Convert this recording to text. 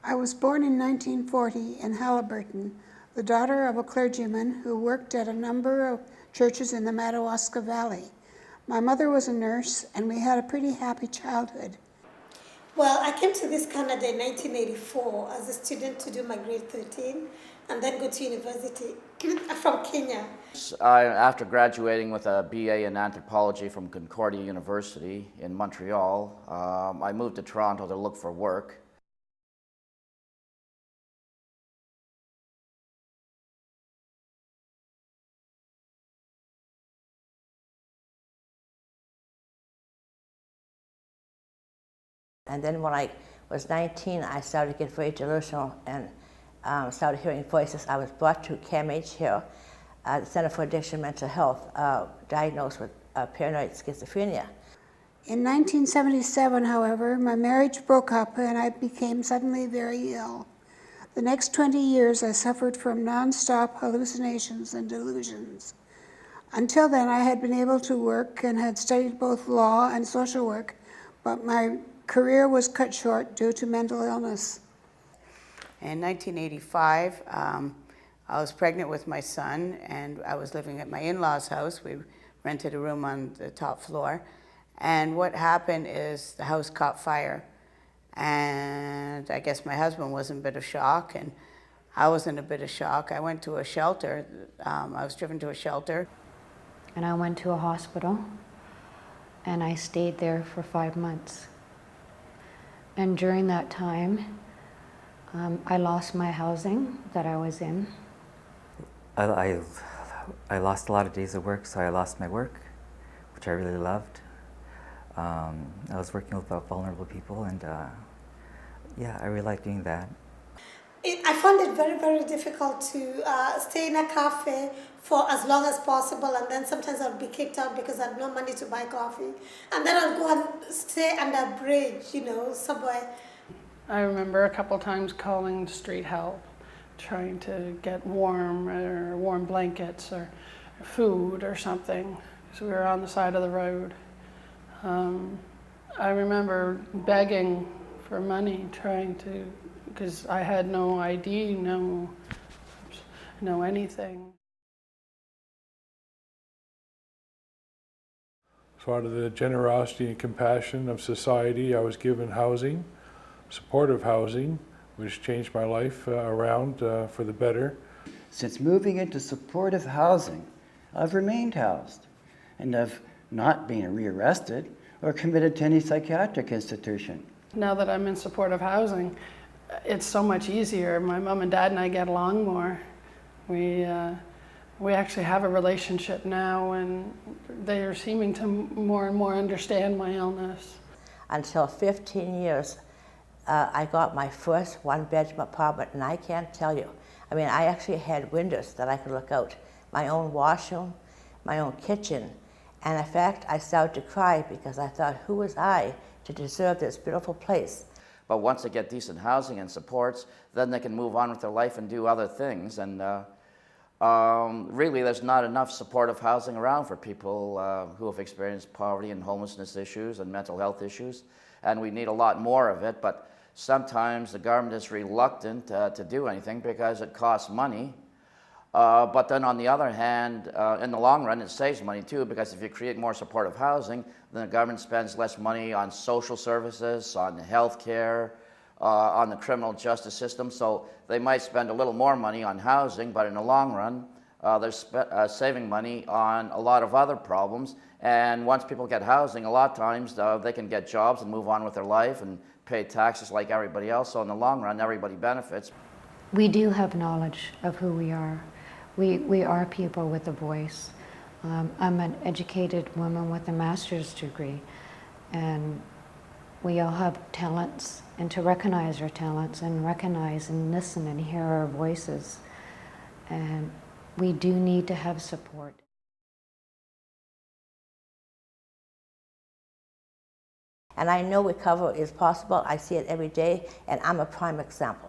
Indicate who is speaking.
Speaker 1: I was born in 1940 in Halliburton, the daughter of a clergyman who worked at a number of churches in the Madawaska Valley. My mother was a nurse, and we had a pretty happy childhood. Well, I came to this Canada in 1984 as a student to do my grade 13 and then go to university from Kenya.
Speaker 2: After graduating with a BA in anthropology from Concordia University in Montreal, I moved to Toronto to look for work.
Speaker 3: And then when I was 19, I started to get very delusional and started hearing voices. I was brought to CAMH here, the Center for Addiction and Mental Health, diagnosed with paranoid schizophrenia.
Speaker 1: In 1977, however, my marriage broke up and I became suddenly very ill. The next 20 years, I suffered from nonstop hallucinations and delusions. Until then, I had been able to work and had studied both law and social work, but my career was cut short due to mental illness.
Speaker 4: In 1985, I was pregnant with my son, and I was living at my in-laws' house. We rented a room on the top floor. And what happened is the house caught fire. And I guess my husband was in a bit of shock, and I was in a bit of shock. I went to a shelter. I was driven to a shelter.
Speaker 5: And I went to a hospital, and I stayed there for 5 months. And during that time, I lost my housing that I was in.
Speaker 6: I lost a lot of days of work, so I lost my work, which I really loved. I was working with vulnerable people, and yeah, I really liked doing that.
Speaker 1: I found it very, very difficult to stay in a cafe for as long as possible, and then sometimes I'd be kicked out because I had no money to buy coffee. And then I'd go and stay under a bridge, somewhere.
Speaker 7: I remember a couple times calling street help, trying to get warm blankets or food or something, because we were on the side of the road. I remember begging for money, because I had no ID, no anything.
Speaker 8: So out of the generosity and compassion of society, I was given housing, supportive housing, which changed my life around for the better.
Speaker 9: Since moving into supportive housing, I've remained housed, and I've not been rearrested or committed to any psychiatric institution.
Speaker 7: Now that I'm in supportive housing, it's so much easier. My mom and dad and I get along more. We actually have a relationship now, and they are seeming to more and more understand my illness.
Speaker 3: Until 15 years, I got my first one-bedroom apartment, and I can't tell you. I mean, I actually had windows that I could look out, my own washroom, my own kitchen. And in fact, I started to cry because I thought, who was I to deserve this beautiful place?
Speaker 2: But once they get decent housing and supports, then they can move on with their life and do other things. And really, there's not enough supportive housing around for people who have experienced poverty and homelessness issues and mental health issues. And we need a lot more of it, but sometimes the government is reluctant to do anything because it costs money. But then on the other hand, in the long run, it saves money too, because if you create more supportive housing, then the government spends less money on social services, on health care, on the criminal justice system. So they might spend a little more money on housing, but in the long run, they're saving money on a lot of other problems. And once people get housing, a lot of times they can get jobs and move on with their life and pay taxes like everybody else. So in the long run, everybody benefits.
Speaker 5: We do have knowledge of who we are. We are people with a voice. I'm an educated woman with a master's degree, and we all have talents, and to recognize our talents and recognize and listen and hear our voices. And we do need to have support.
Speaker 3: And I know recovery is possible. I see it every day, and I'm a prime example.